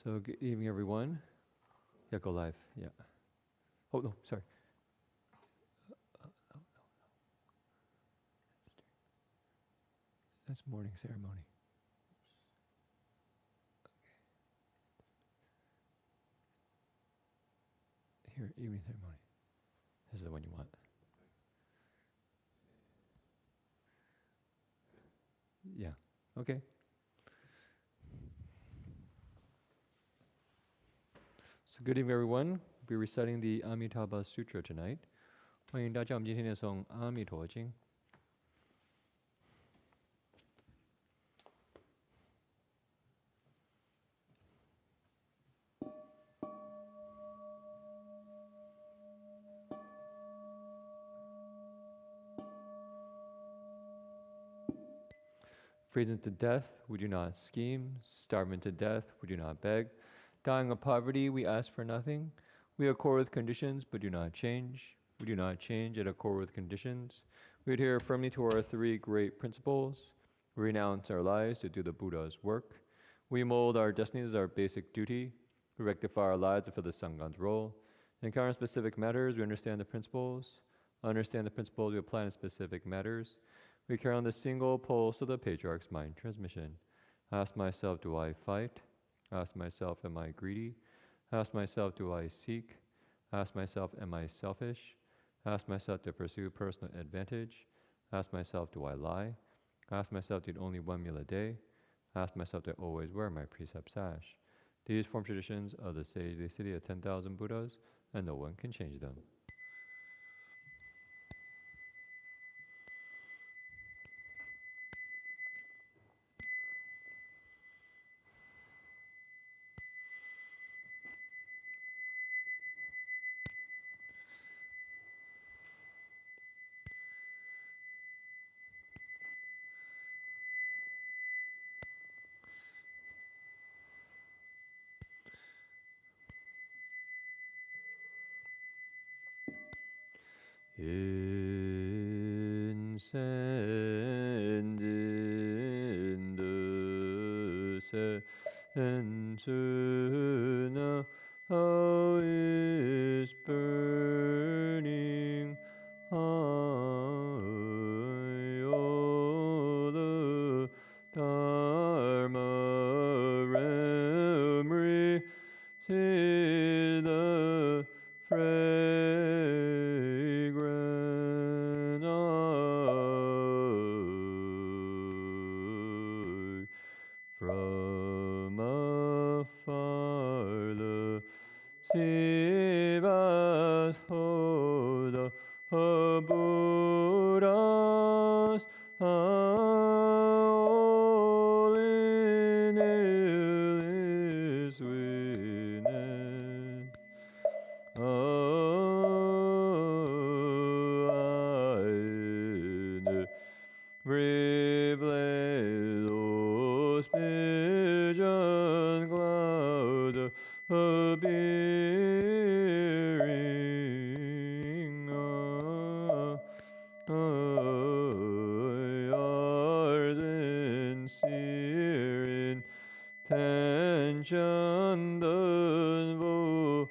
So good evening, everyone. Yeah, go live. Yeah. Oh no, sorry. That's morning ceremony. Here, evening ceremony. This is the one you want. Yeah. Okay. So good evening, everyone. We'll be reciting the Amitabha Sutra tonight. 欢迎大家，我们今天念诵《阿弥陀经》。Freezing to death, we do not scheme. Starving to death, we do not beg. Dying of poverty, we ask for nothing. We accord with conditions, but do not change. We do not change yet accord with conditions. We adhere firmly to our three great principles. We renounce our lives to do the Buddha's work. We mold our destinies as our basic duty. We rectify our lives to fill the Sangha's role. In encounter specific matters, we understand the principles. Understand the principles, we apply in specific matters. We carry on the single pulse of the patriarch's mind transmission. Ask myself, do I fight? Ask myself, am I greedy? Ask myself, do I seek? Ask myself, am I selfish? Ask myself to pursue personal advantage. Ask myself, do I lie? Ask myself to eat only one meal a day. Ask myself to always wear my precept sash. These form traditions of the sage, the city of 10,000 Buddhas, and no one can change them. Incense in the center now, how is burning high all the Dharma realm receive the fragrant oil. From afar the Sivas hold the Buddhas all in his witness. Replay those pigeon clouds appearing ours sincere intention does fulfilling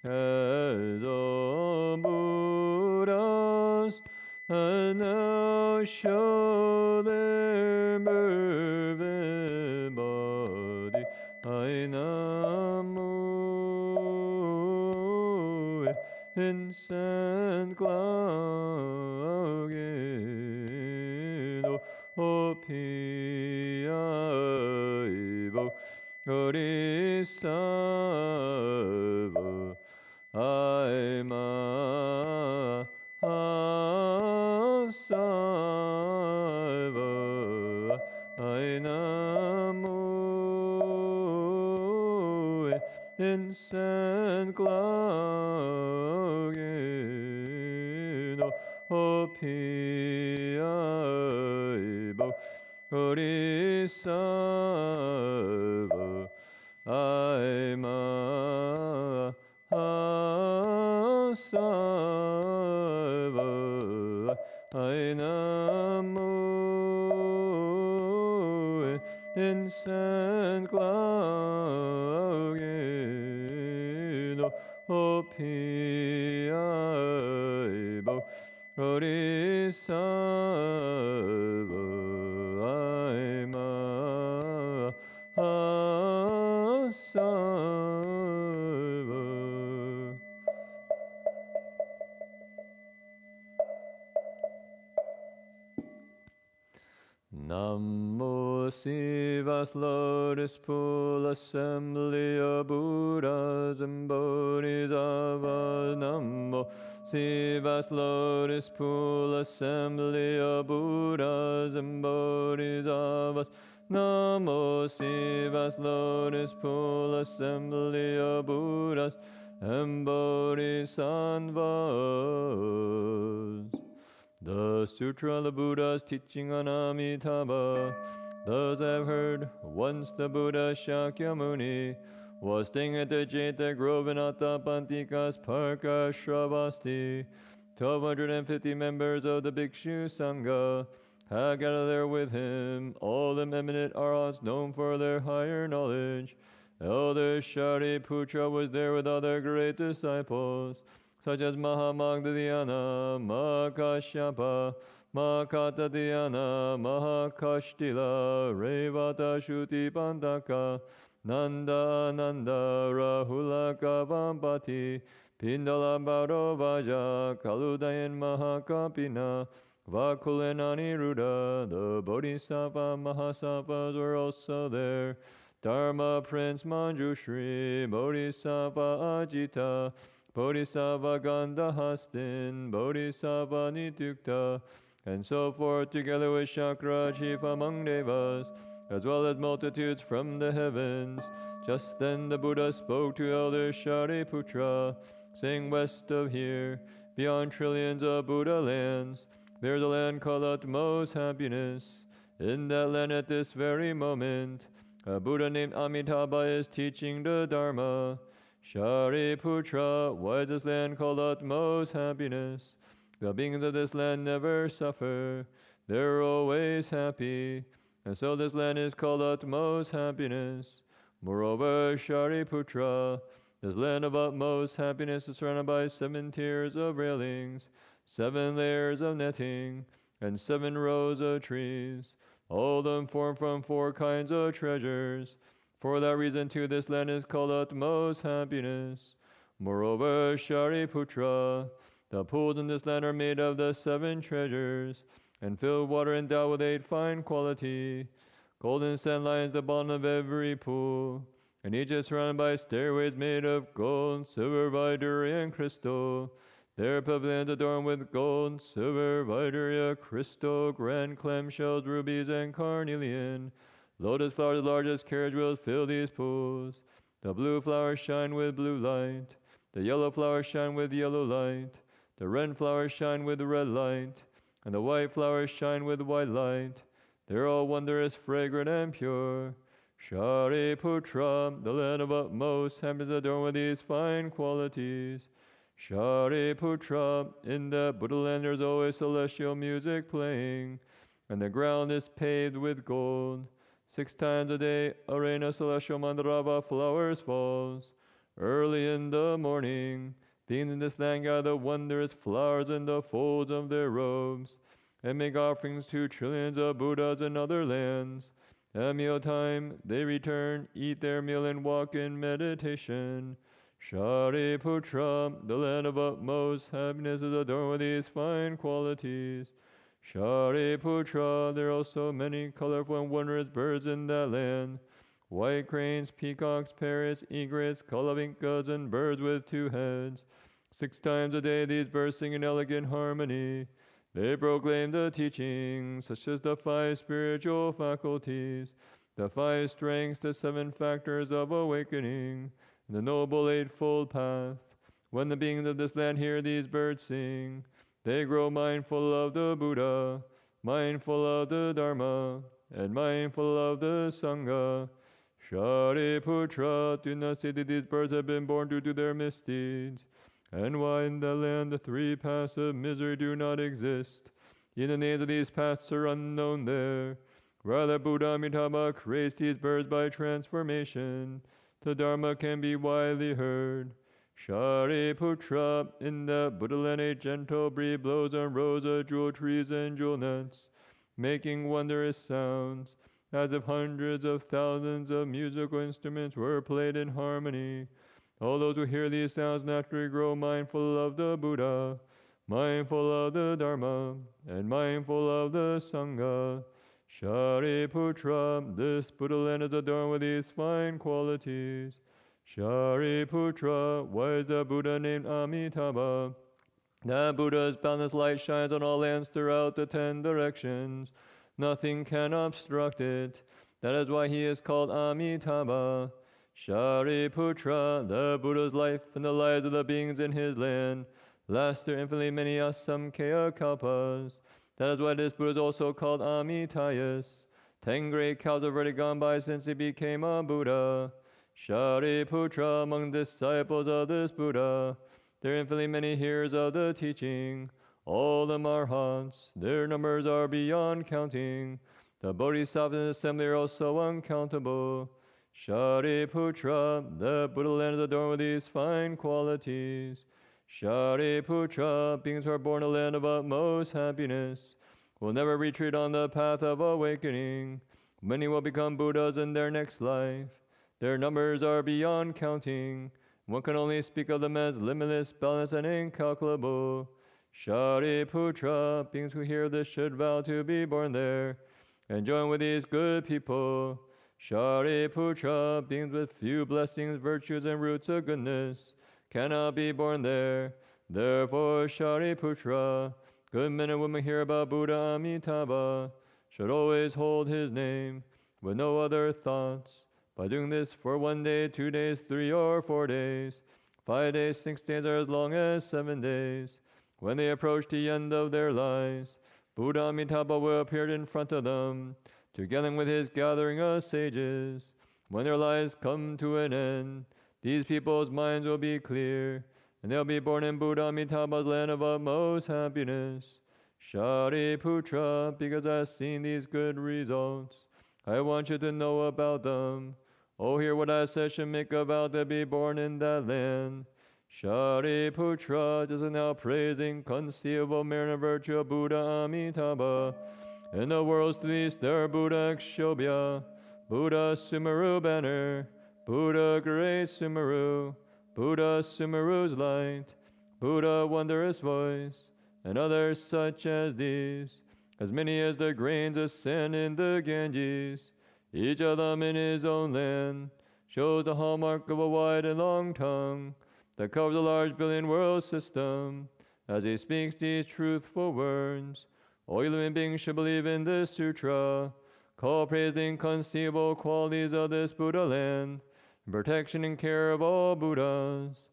as all Buddhas now show their perfect body. Ainamu incense cloud opiaibo orisava aima asaiva ainamu incense cloud opiaibo orisava aima asaiva サバアイナム Incense cloud opiaibo orisava aima asaiva aima asaiva aina incense cloud opiaibo Bodhisattva aima asava. Namo Sivas Lotus Pool Assembly of Buddhas and Bodhisattvas. Namo Sivas Lotus Pool Assembly of Buddhas and Bodhisattvas. Namo Sivas Lotus Pool Assembly of Buddhas and Bodhisattvas. The Sutra of the Buddha's teaching on Amitabha. Those have heard, once the Buddha Shakyamuni was staying at the Jeta Grove in Atapantikas Parka Shravasti. 1,250 members of the Bhikshu Sangha had gathered there with him, all them eminent arhats known for their higher knowledge. Elder Shariputra was there with other great disciples, such as Mahamagdhyana, Mahakashyapa, Mahakatadhyana, Mahakashtila, Revata Shuti Pandaka, Nanda Nanda, Rahulaka Vampati, Pindala Bharovaja, Kaludayan Mahakapina, Vakulenani Ruda. The Bodhisattva Mahasattvas were also there. Dharma Prince Manjushri, Bodhisattva Ajita, Bodhisattva Gandhahastin, Bodhisattva Nitukta, and so forth, together with Shakra, chief among devas, as well as multitudes from the heavens. Just then the Buddha spoke to Elder Shariputra, saying, west of here, beyond trillions of Buddha lands, there's a land called utmost happiness. In that land at this very moment, a Buddha named Amitabha is teaching the Dharma. Shariputra, why is this land called utmost happiness? The beings of this land never suffer, they're always happy, and so this land is called utmost happiness. Moreover, Shariputra, this land of utmost happiness is surrounded by 7 tiers of railings, 7 layers of netting, and 7 rows of trees, all of them formed from 4 kinds of treasures. For that reason too this land is called utmost happiness. Moreover, Shariputra, the pools in this land are made of the 7 treasures, and filled water endowed with 8 fine quality. Golden sand lines the bottom of every pool, and each is surrounded by stairways made of gold, silver, vajra, and crystal. Their pavilions adorned with gold, silver, vajra, crystal, grand clamshells, rubies, and carnelian. Lotus flowers, large as carriage wheels, fill these pools. The blue flowers shine with blue light. The yellow flowers shine with yellow light. The red flowers shine with red light. And the white flowers shine with white light. They're all wondrous, fragrant, and pure. Shariputra, the land of utmost happiness, adorned with these fine qualities. Shariputra, in the Buddha land there's always celestial music playing, and the ground is paved with gold. 6 times a day, a rain of celestial mandarava flowers falls. Early in the morning, beings in this land gather wondrous flowers in the folds of their robes, and make offerings to trillions of Buddhas in other lands. At mealtime, they return, eat their meal, and walk in meditation. Shariputra, the land of utmost happiness, is adorned with these fine qualities. Shariputra, there are also many colorful and wondrous birds in that land. White cranes, peacocks, parrots, egrets, kalavinkas, and birds with 2 heads. 6 times a day these birds sing in elegant harmony. They proclaim the teachings, such as the 5 spiritual faculties, the 5 strengths, the 7 factors of awakening, and the noble 8-fold path. When the beings of this land hear these birds sing, they grow mindful of the Buddha, mindful of the Dharma, and mindful of the Sangha. Shariputra, do not say that these birds have been born due to their misdeeds, and why in the land the 3 paths of misery do not exist. Yet the names of these paths are unknown there. Rather, Buddha Amitabha creates these birds by transformation. The Dharma can be widely heard. Shariputra, in the Buddha land a gentle breeze blows on rows of jewel trees and jewel nets, making wondrous sounds, as if hundreds of thousands of musical instruments were played in harmony. All those who hear these sounds naturally grow mindful of the Buddha, mindful of the Dharma, and mindful of the Sangha. Shariputra, this Buddha land is adorned with these fine qualities. Shariputra, why is the Buddha named Amitabha? The Buddha's boundless light shines on all lands throughout the 10 directions. Nothing can obstruct it. That is why he is called Amitabha. Shariputra, the Buddha's life and the lives of the beings in his land last through infinitely many asamkhya kalpas. That is why this Buddha is also called Amitayus. 10 great kalpas have already gone by since he became a Buddha. Shariputra, among disciples of this Buddha, there are infinitely many hearers of the teaching. All of them are arhats. Their numbers are beyond counting. The bodhisattvas in the assembly are also uncountable. Shariputra, the Buddha land is adorned with these fine qualities. Shariputra, beings who are born in a land of utmost happiness, will never retreat on the path of awakening. Many will become Buddhas in their next life. Their numbers are beyond counting. One can only speak of them as limitless, boundless, and incalculable. Shariputra, beings who hear this should vow to be born there and join with these good people. Shariputra, beings with few blessings, virtues, and roots of goodness, cannot be born there. Therefore, Shariputra, good men and women hear about Buddha Amitabha, should always hold his name with no other thoughts. By doing this for 1 day, 2 days, 3 or 4 days, 5 days, 6 days, or as long as 7 days, when they approach the end of their lives, Buddha Amitabha will appear in front of them, together with his gathering of sages. When their lives come to an end, these people's minds will be clear, and they'll be born in Buddha Amitabha's land of utmost happiness. Shariputra, because I've seen these good results, I want you to know about them. Oh, hear what I said should make a vow to be born in that land. Shariputra, just now praising conceivable merit and virtue of Buddha Amitabha. In the world's least there are Buddha Akshobhya, Buddha Sumeru banner, Buddha great Sumeru, Buddha Sumeru's light, Buddha wondrous voice, and others such as these, as many as the grains of sand in the Ganges, each of them in his own land, shows the hallmark of a wide and long tongue that covers a large billion world system, as he speaks these truthful words. All you living beings should believe in this sutra, call praise the inconceivable qualities of this Buddha land, and protection and care of all Buddhas.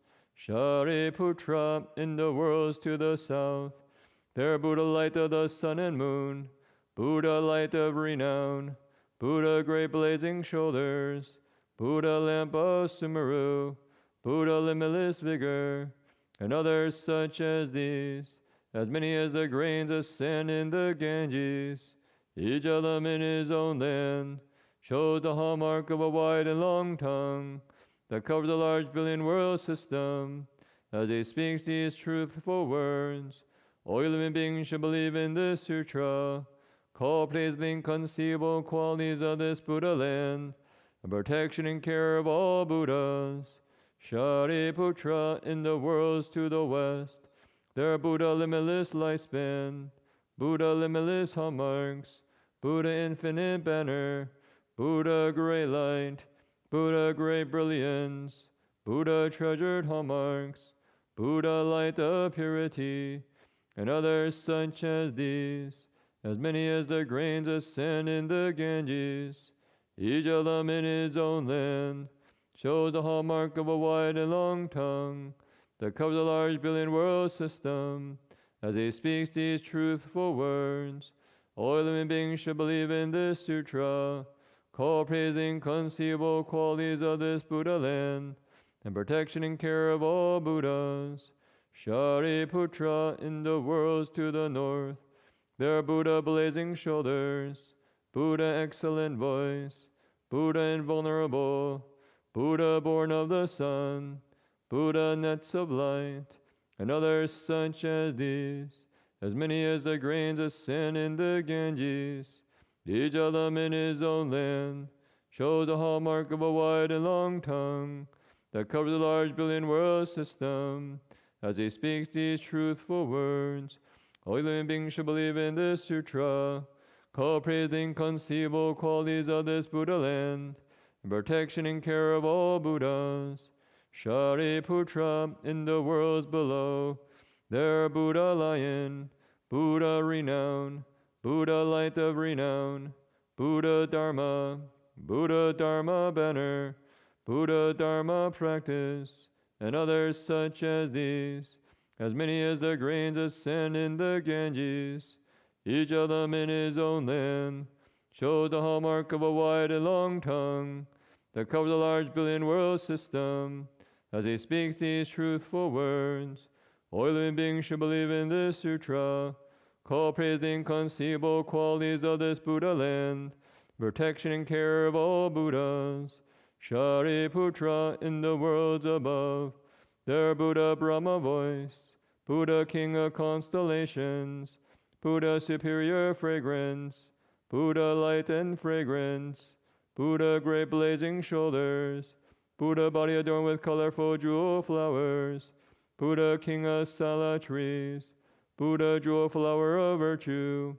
Shariputra, in the worlds to the south, there Buddha light of the sun and moon, Buddha light of renown, Buddha great blazing shoulders, Buddha lamp of Sumeru, Buddha limitless vigor, and others such as these, as many as the grains of sand in the Ganges, each of them in his own land, shows the hallmark of a wide and long tongue that covers a large billion world system, as he speaks these truthful words. All you living beings should believe in this sutra, call praise the inconceivable qualities of this Buddha land, and protection and care of all Buddhas. Shariputra, in the worlds to the west, there Buddha limitless lifespan, Buddha limitless hallmarks, Buddha infinite banner, Buddha great light, Buddha great brilliance, Buddha treasured hallmarks, Buddha light of purity, and others such as these, as many as the grains of sand in the Ganges, each of them in his own land, shows the hallmark of a wide and long tongue that covers a large billion world system, as he speaks these truthful words. All living beings should believe in this sutra, call praise the inconceivable qualities of this Buddha land, and protection and care of all Buddhas. Shariputra, in the worlds to the north, there are Buddha blazing shoulders, Buddha excellent voice, Buddha invulnerable, Buddha born of the sun, Buddha nets of light, and others such as these, as many as the grains of sand in the Ganges, each of them in his own land, shows the hallmark of a wide and long tongue that covers a large billion world system. As he speaks these truthful words, all living beings should believe in this sutra, call praise the inconceivable qualities of this Buddha land, and protection and care of all Buddhas. Shariputra, in the worlds below, there Buddha lion, Buddha renown, Buddha light of renown, Buddha Dharma banner, Buddha Dharma practice, and others such as these, as many as the grains of sand in the Ganges, each of them in his own land, shows the hallmark of a wide and long tongue that covers a large billion world system. As he speaks these truthful words, all living beings should believe in this sutra, call praise the inconceivable qualities of this Buddha land, protection and care of all Buddhas. Shariputra, in the worlds above, there Buddha Brahma voice, Buddha king of constellations, Buddha superior fragrance, Buddha light and fragrance, Buddha great blazing shoulders, Buddha body adorned with colorful jewel flowers, Buddha king of sala trees, Buddha jewel flower of virtue,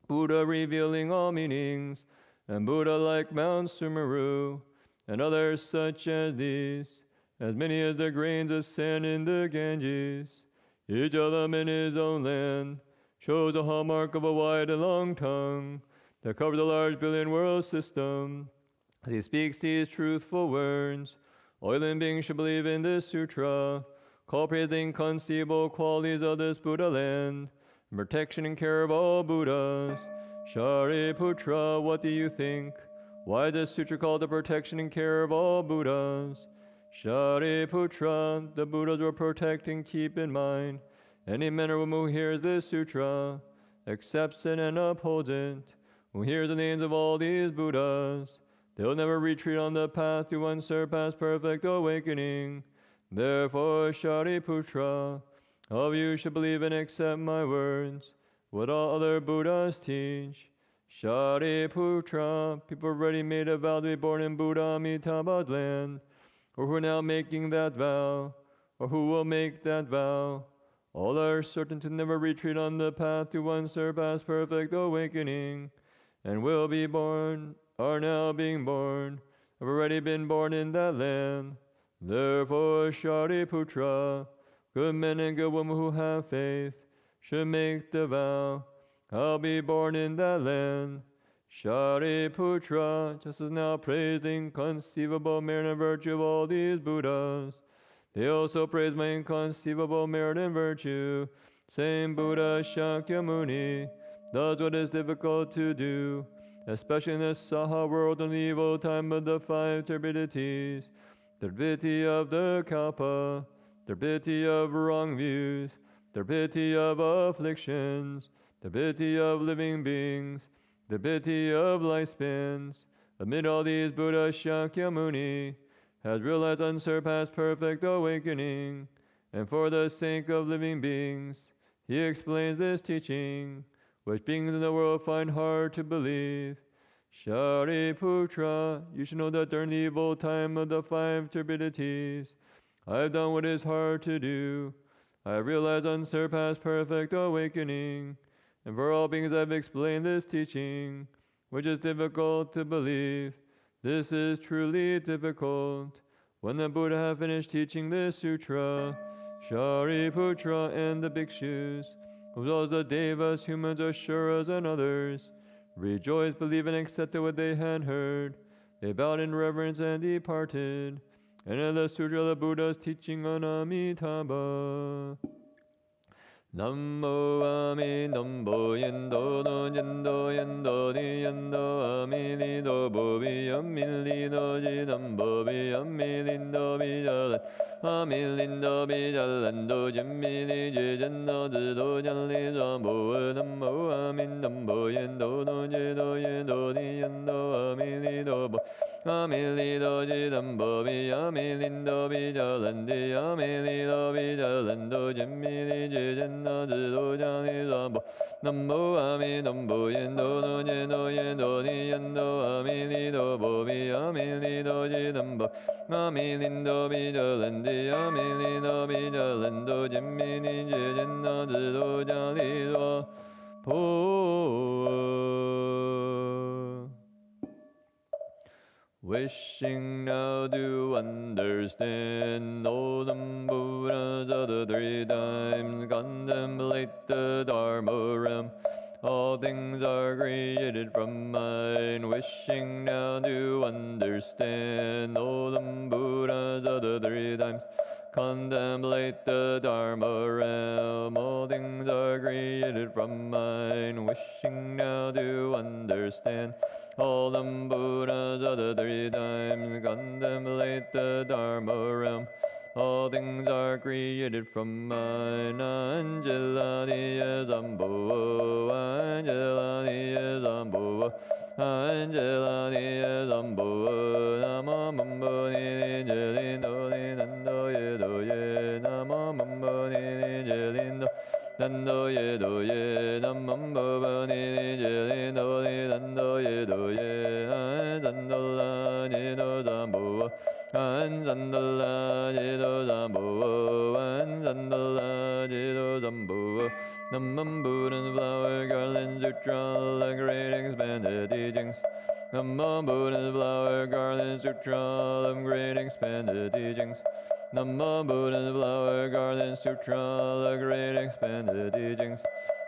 Buddha revealing all meanings, and Buddha like Mount Sumeru, and others such as these, as many as the grains of sand in the Ganges, each of them in his own land, shows a hallmark of a wide and long tongue that covers a large billion world system. As he speaks these truthful words, all living beings should believe in this sutra, call praise the inconceivable qualities of this Buddha land, and protection and care of all Buddhas. Shariputra, what do you think? Why is this sutra called the protection and care of all Buddhas? Shariputra, the Buddhas will protect and keep in mind any man or woman who hears this sutra, accepts it and upholds it, who hears the names of all these Buddhas. They will never retreat on the path to unsurpassed perfect awakening. Therefore, Shariputra, all of you should believe and accept my words, what all other Buddhas teach. Shariputra, people already made a vow to be born in Buddha Amitabha's land, or who are now making that vow, or who will make that vow. All are certain to never retreat on the path to unsurpassed perfect awakening, and will be born, are now being born, have already been born in that land. Therefore, Shariputra, good men and good women who have faith, should make the vow, I'll be born in that land. Shariputra, just as now praised the inconceivable merit and virtue of all these Buddhas, they also praise my inconceivable merit and virtue. Same Buddha Shakyamuni does what is difficult to do, especially in this Saha world in the evil time of the five turbidities, the turbidity of the Kalpa, the turbidity of wrong views, the turbidity of afflictions, the turbidity of living beings, the turbidity of lifespans. Amid all these, Buddha Shakyamuni has realized unsurpassed perfect awakening, and for the sake of living beings, he explains this teaching, which beings in the world find hard to believe. Shariputra, you should know that during the evil time of the five turbidities, I have done what is hard to do. I have realized unsurpassed perfect awakening, and for all beings I have explained this teaching, which is difficult to believe. This is truly difficult. When the Buddha had finished teaching this sutra, Shariputra and the bhikshus, as well as the devas, humans, asuras, and others, rejoiced, believed, and accepted what they had heard. They bowed in reverence and departed. And in the sutra, the Buddha's teaching on Amitabha. Nammo Ami Nambo Yendo no Yendo Yendo Ni Yendo Ami Lido Bobi Ami Lido Ji Nambo Bi Ami Lindo Bi Jalan Ami Lindo Bi Jalan Do Jimmi Li Ji Jendo Do Jan Li Jambo Nammo Ami Nambo Yendo no Yendo Yendo Ni Yendo Ami Lido Bo Ami Lido Ji Nambo Bi Ami Lindo Bi Jalan Di Ami Lido Bi Jalan Do Jimmi Li Ji Jendo do jani zambo nambo ami nambo yendo no yendo yendo ni yendo ami ni do bo bi ami ni do ji nambo ami lindo bi jalandi ami ni do bi jalando jimmi ni ji jenna do jani do po. Wishing now to understand all the Buddhas of the three times, contemplate the Dharma realm. All things are created from mind. Wishing now to understand all the Buddhas of the three times, contemplate the Dharma realm. All things are created from mind. Wishing now to understand all the Buddhas of the three times, contemplate the Dharma realm. All things are created from mind. Angelani is Ambo, Angelani is Ambo, Angelani is Ambo, Namo Mambo Ni Jelindo Ni Nando Yedo Ye, Namo Mambo Ni Jelindo Nando Yedo Ye, Namo Mambo Ni Jelindo Ni Nando Yedo Ye, Anjandola Yedo Zambo, Anjandola Yedo Zambo, Anjandola Yedo Zambo. Namam Buddha's flower garlands sutra, the great expanded teachings. Namam Buddha's flower garlands sutra, the great expanded teachings. Namam Buddha's flower garlands sutra, the great expanded teachings.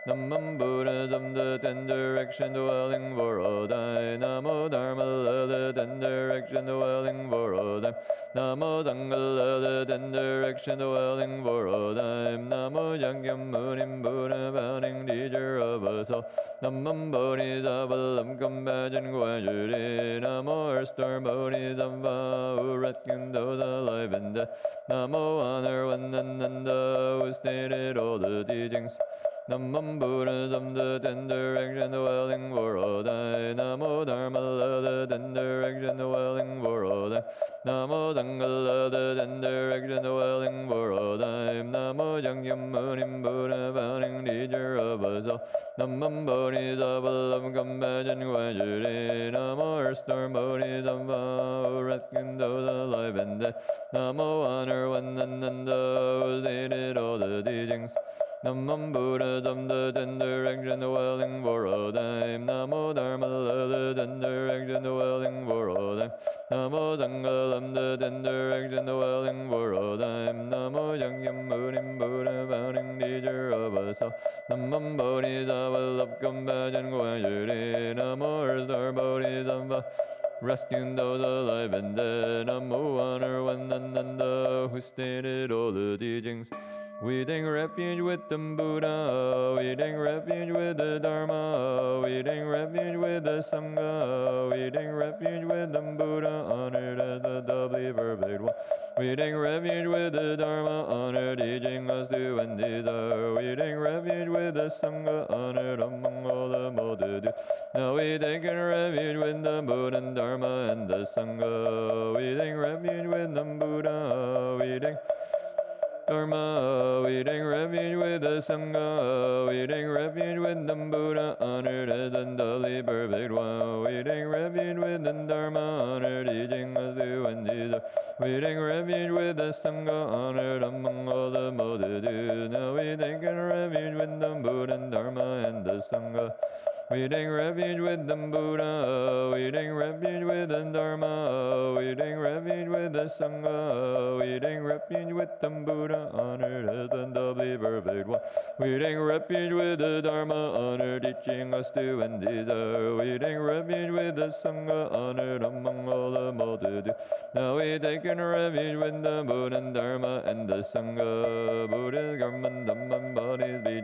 Namam Buddhism, the ten direction dwelling for all time. Namo Dharma, the ten direction dwelling for all time. Namo Sangha, the ten direction dwelling for all time. Namo Jangyam Munim Buddha, founding teacher of us all. Namam Bodhisattva, compassion gradually. Namo Earthstar Bodhisattva, who rescued those alive and dead. Namo Honor Vandananda, who stated all the teachings. Namam Buddhism, the ten direction dwelling for all time. Namo Dharma, the ten direction dwelling for all time. Namo Sangha, the ten direction dwelling for all time. Namo Jangyam Munim Buddha, founding teacher of us all. Namam Bodhisattva, compassion gradually. Namo Earthstar Bodhisattva, who rescued those alive and dead. Namo Honor Vandananda, who stated all the teachings. Namam Buddhism, the ten direction dwelling for all time. Namo Dharma, the ten direction dwelling for all time. Namo Sangha, the ten direction dwelling for all time. Namo Jangyam Munim Buddha, founding teacher of us all. Namam Bodhisattva, love, compassion, gradually. Namo Earthstar Bodhisattva, rescuing those alive and dead. Namo Honor Vandananda, who stated all the teachings. We take refuge with the Buddha, we take refuge with the Dharma, we take refuge with the Sangha, we take refuge with the Buddha, honored as the doubly perfect one. We take refuge with the Dharma, honored, teaching us to end desire. We take refuge with the Sangha, honored among all the multitude. Now we take refuge with the Buddha and Dharma and the Sangha. We take refuge with the Buddha, we take Dharma, we take refuge with the Sangha, we take refuge with the Buddha, honored as the doubly perfect one. We take refuge with the Dharma, honored, teaching us to end desire. We take refuge with the Sangha, honored among all the multitude. Now we take refuge with the Buddha and Dharma and the Sangha. We take refuge with the Buddha, we take refuge with the Dharma, we take refuge with the Sangha, we take refuge with the Buddha, honored as the doubly perfect one. We take refuge with the Dharma, honored, teaching us to end desire. We take refuge with the Sangha, honored among all the multitude. Now we take refuge with the Buddha and Dharma and the Sangha. Buddha's garment, Dhamma, bodies be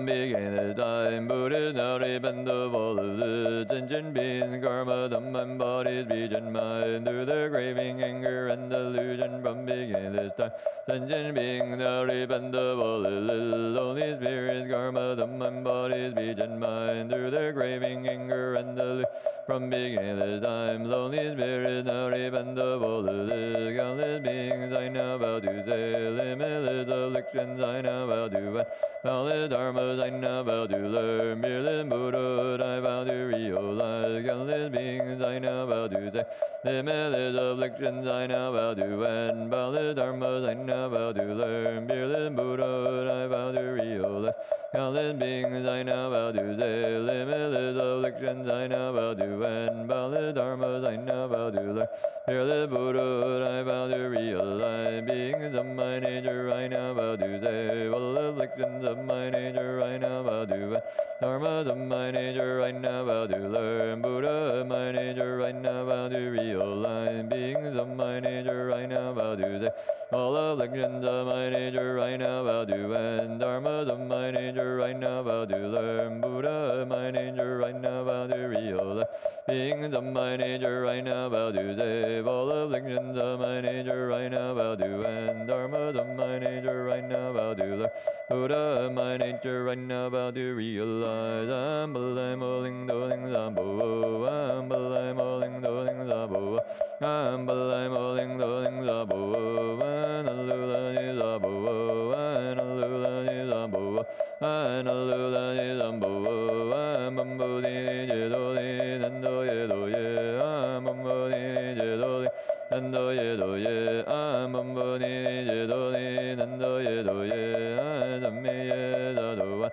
from beginning this time. Buddhas now repent of all of this. Sentient beings, karma, dhamma, and bodies, speech, and mind, through their craving, anger, and delusion from beginning this time. Sentient beings now repent of all of this. Holy spirits, karma, dhamma, and bodies, speech, and mind, through their craving, anger, and delusion from beginning this time. Lonely spirits now repent of all of this. Countless beings I now vow to say, limitless afflictions I now vow to end. Countless dharmas I now vow to learn. Fearless Buddhahood I vow to realize. Countless beings I now vow to say, limitless afflictions I now vow to end. Countless dharmas I now vow to learn. Fearless Buddhahood I vow to realize. Countless beings I now vow to say, limitless afflictions I now vow to end. Countless dharmas I now vow to learn. Fearless Buddhahood I vow to realize. Beings of my nature I now vow to say, all afflictions of my nature I now vow to end. Dharmas of my nature I now vow to learn. Buddha of my nature I now vow to realize. Beings of my nature I now vow to say, all afflictions of my nature I now vow to end. Dharmas of my nature I now vow to learn. Buddha of my nature I now vow to realize. Beings of my nature I now vow to save. All afflictions of my nature I now vow to end. Dharmas of my nature I now vow to learn. Buddha of my nature I now vow to realize. I'm balai moling doling zabo. I'm balai moling doling zabo. I'm balai moling doling zabo. Analula ni zabo. Analula ni zabo. Analula ni zabo. I'm bambudi ni jedoli. Nando yedo ye. I'm bambudi ni jedoli. Nando yedo ye. I'm bambudi ni jedoli. Nando yedo ye. Zamme ye zadowan.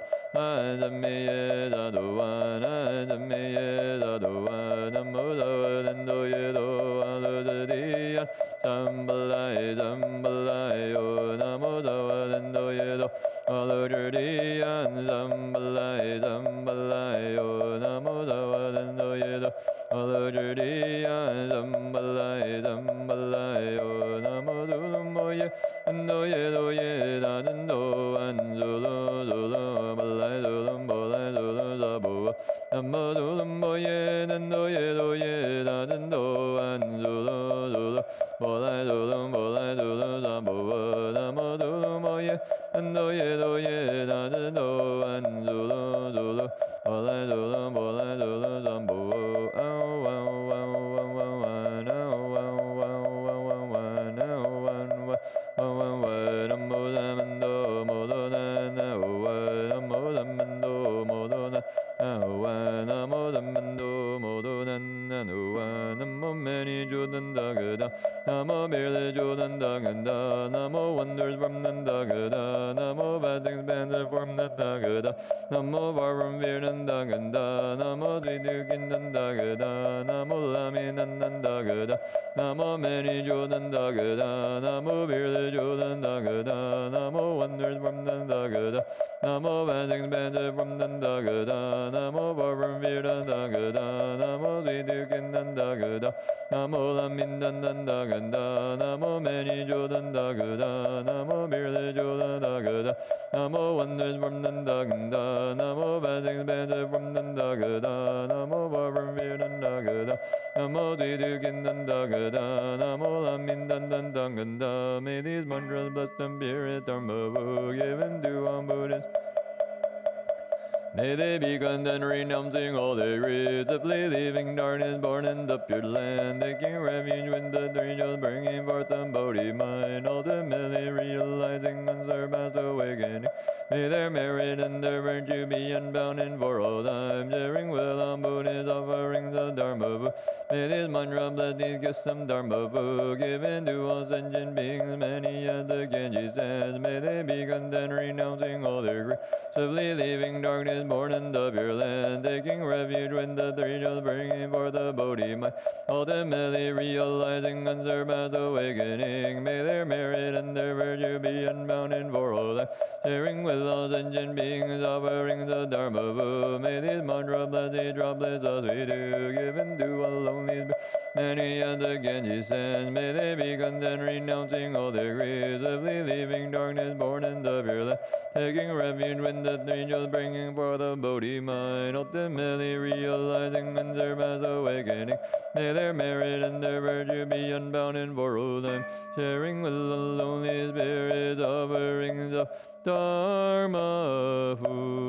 Zamme ye zadowan. Zamme ye zadowan. Namo zawa nando yedo. Aludadiyan. Sambalai sambalai yo. Namo zawa nando yedo. Aludadiyan. Sambalai sambalai yo. Namo zawa nando yedo. Aludadiyan. Sambalai sambalai yo. Namo zulumoye. Nando yedo ye. Nando anzulu zulu. Balai zulum balai zulum zabo. Namo zulumboye. Nando yedo ye. Nando anzulu zulu. Balai zulum balai zulum zabo. Namo zulumoye. Nando yedo ye. Nando anzulu zulu. Balai zulum balai zulum zabo. Namo merely Jodandaganda, Namo wonders from Nandagada, Namo bad things banded from Nandagada, Namo far from fear Nandaganda, Namo Dvidukin Nandagada, Namo Lami Nandagada, Namo many Jodandagada, Namo merely Jodandagada, Namo wonders from Nandagada, Namo bad things banded from Nandagada, Namo far from fear Nandagada, Namo Dvidukin Nandagada, Namo Lamin Nandagada, Namo many Jodandagada, Namo merely Jodandagada, Namo wonders from Nandagada, Namo bad things better from Nandagada, Namo far from fear Nandagada, Namo Dvidukin Nandagada, Namo Lamin Nandagada. May these mantras bless the spirit Dharma given to all Buddhists. May they be content renouncing all their greed, simply leaving darkness born in the pure land, taking refuge with the three jewels, bringing forth the Bodhi mind, ultimately realizing unsurpassed awakening. May their merit and their virtue be unbound in for all time, sharing with all Buddhist offerings of Dharma. May this mantra bless these gifts of Dharma, given to all sentient beings, many as the Genji says. May they be content renouncing all their greed, simply leaving darkness born in the pure land, taking refuge with the three jewels, bringing forth the Bodhi mind, ultimately realizing unsurpassed awakening. May their merit and their virtue be unbound in for all time, sharing with all sentient beings offerings of Dharma. May these mantra bless these droplets as we do, given to all lonely Many at the Ganges sands, may they be content, renouncing all degrees of leaving darkness, born in the pure light, taking refuge with the angels, bringing forth a Bodhi mind, ultimately realizing and surpass awakening. May their merit and their virtue be unbounded for all time, sharing with the lonely spirits offerings of Dharma food.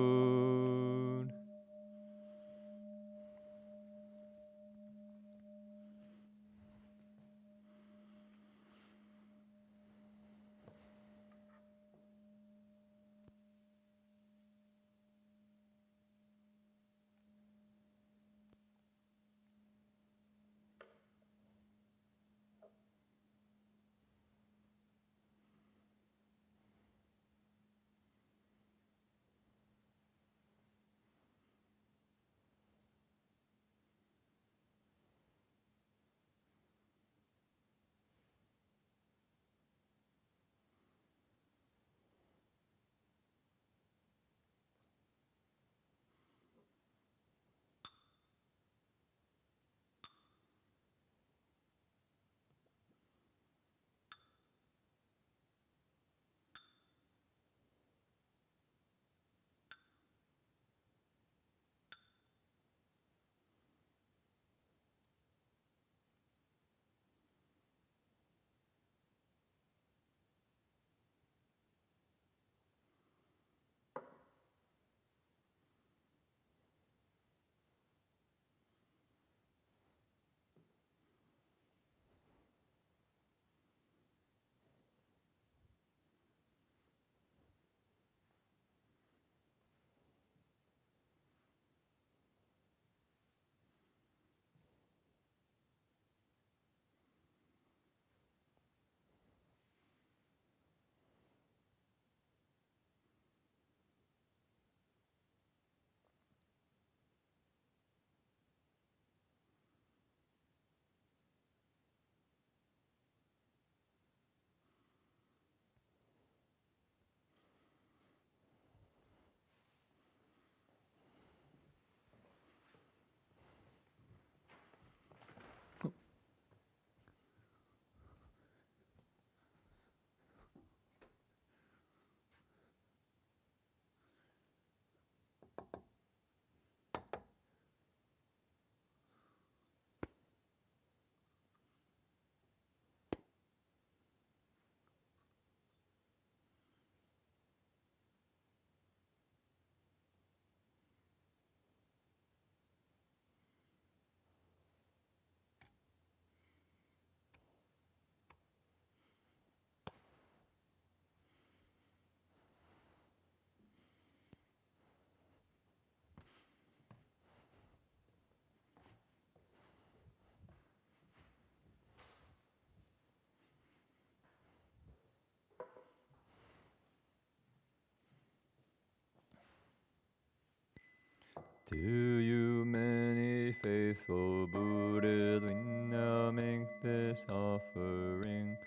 To you, many faithful Buddhas, we now make this offering.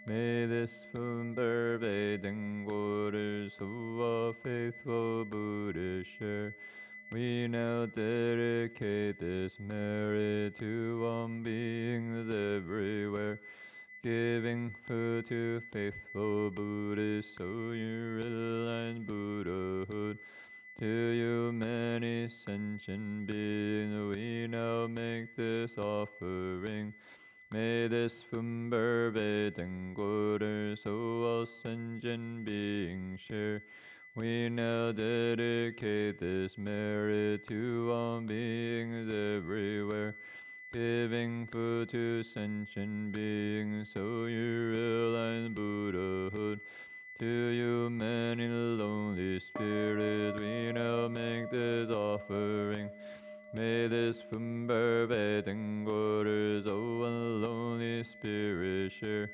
May this food pervade in quarters so all faithful Buddhists share. We now dedicate this merit to all beings everywhere, giving food to faithful Buddhists so you realize Buddhahood. To you, many sentient beings, we now make this offering. May this food pervade and quarters so all sentient beings share. We now dedicate this merit to all beings everywhere, giving food to sentient beings so you realize Buddhahood. To you, many lonely spirits, we now make this offering. May this food pervade and quarters, oh, one lonely spirit share.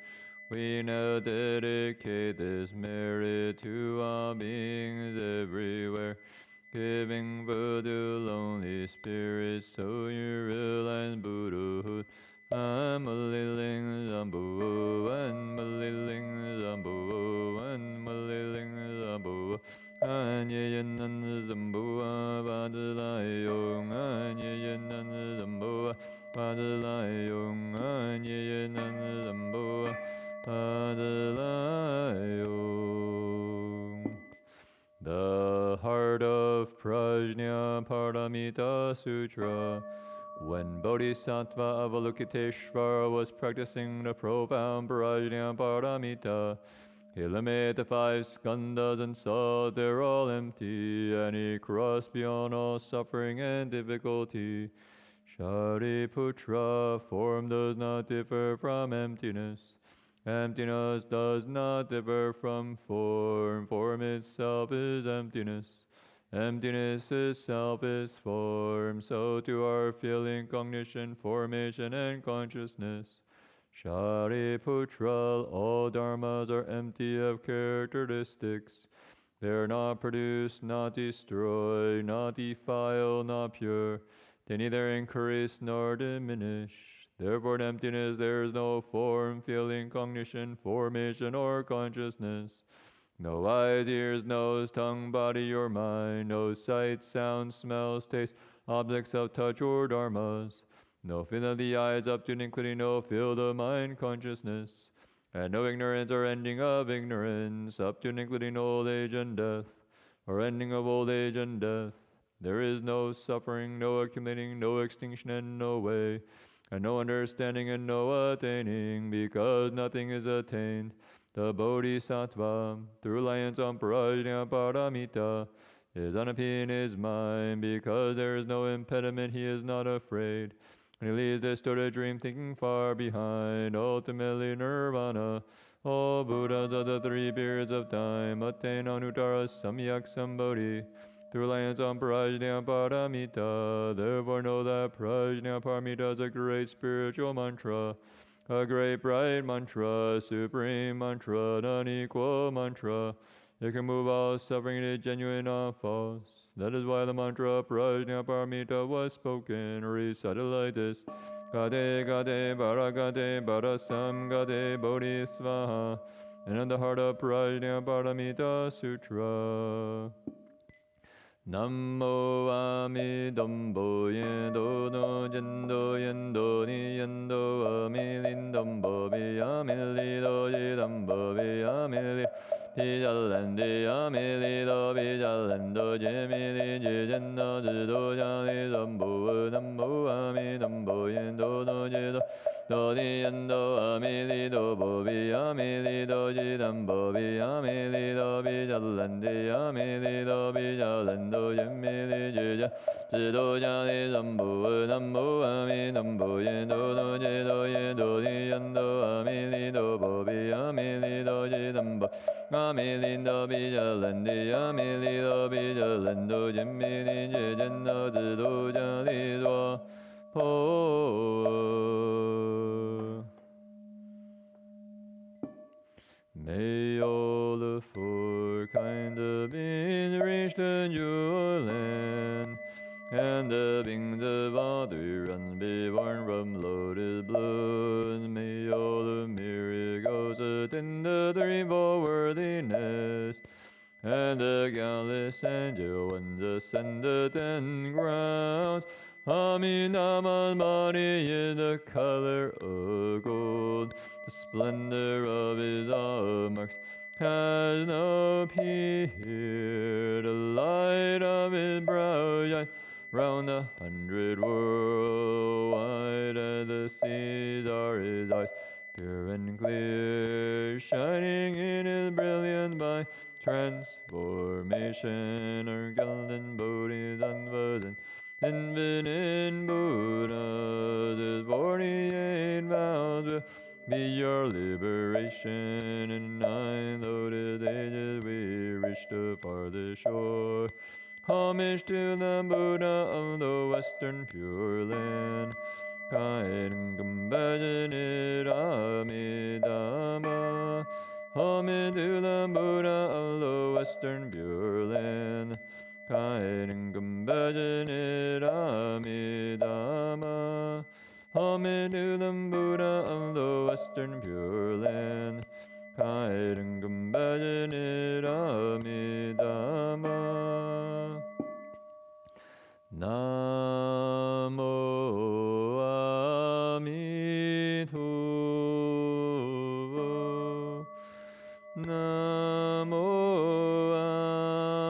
We now dedicate this merit to all beings everywhere, giving food to lonely spirits so you realize Buddhahood. I'm a liling zambo, I'm a liling zambo, I'm a liling zambo. Anye yen nan zambo, ba de la yong, anye yen nan zambo, ba de la yong. Paramita Sutra. When Bodhisattva Avalokiteshvara was practicing the profound Prajna Paramita, he eliminated the 5 skandhas and saw they're all empty, and he crossed beyond all suffering and difficulty. Shariputra, form does not differ from emptiness. Emptiness does not differ from form. Form itself is emptiness. Emptiness itself is form. So too are feeling, cognition, formation, and consciousness. Shariputra, all dharmas are empty of characteristics. They are not produced, not destroyed, not defiled, not pure. They neither increase nor diminish. Therefore in emptiness there is no form, feeling, cognition, formation, or consciousness. No eyes, ears, nose, tongue, body, or mind. No sight, sound, smells, taste, objects of touch, or dharmas. No field of the eyes up to including no field of mind consciousness. And no ignorance or ending of ignorance, up to including old age and death, or ending of old age and death. There is no suffering, no accumulating, no extinction, and no way, and no understanding and no attaining, because nothing is attained. The Bodhisattva, through reliance on Prajna Paramita, is unappeased in his mind, because there is no impediment, he is not afraid. And he leaves distorted dream thinking far behind, ultimately nirvana. All Buddhas of the 3 periods of time attain Anuttara Samyak Sambodhi through reliance on Prajna Paramita. Therefore know that Prajna Paramita is a great spiritual mantra, a great bright mantra, supreme mantra, an unequal mantra. It can move all suffering, it is genuine, not false. That is why the mantra Prajna Paramita was spoken, recited like this. Gade Gade Baragade Barasam Gade Bodhisvaha. And in the heart of Prajna Paramita Sutra. Namo Amidambo Yendo no Yendo Yendo ni Yendo Amilindambo Amilido Yidambo Amili Pijalandi Amilido Pijalando Jemili Jijendo Jido Jalidambo Nambo Amidambo Yendo no Jido Dodi Yendo Amilido Bobi Amilido Jidambo Amilido Pijalandi Amilido Pijalando Jemili Jija Jido Jalidambo Nambo Amidambo Yendo no Jido Yendo Yendo Amilido Bobi Amilido Jidambo Amilido Pijalandi Amilido Pijalando Jemili Jijendo Jido Jalido May all the 4 kinds of beings reach the jewel land, and the beings of all 3 realms be born from lotus blood. May all the myriad ghosts attend the 3-fold worthiness, and the countless angel ones ascend the 10 grounds. Amitabha's body is the color of gold. The splendor of his marks has no peer. The light of his brow shines round 100 worlds. Wide as the seas are his eyes, pure and clear, shining in his brilliance by transformation. Are golden bodhisattvas and infinite Buddhas. His 48 vows will be your liberation. In 9 lotus ages we reach the farthest shore. Homage to the Buddha of the Western Pure Land. Kind and compassionate Amitabha. Homage to the Buddha of the Western Pure Land. Kind and compassionate Amitabha. Homage to the Buddha of the Western Pure Land. Kind and compassionate Amitabha. Namo Amitabha. Namo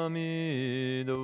Amitabha.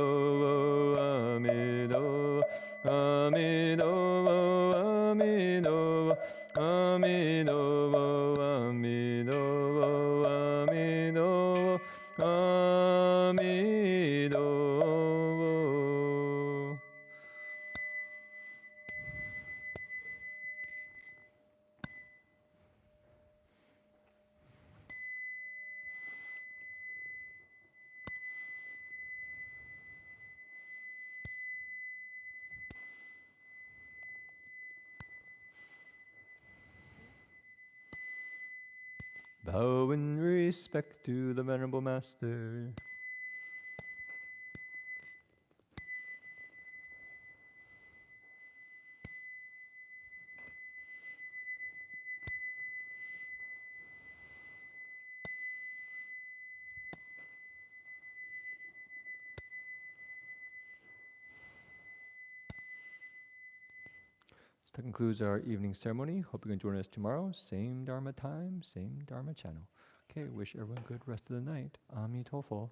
Bow in respect to the Venerable Master. That concludes our evening ceremony. Hope you can join us tomorrow. Same Dharma time, same Dharma channel. Okay, wish everyone good rest of the night. Amitabha.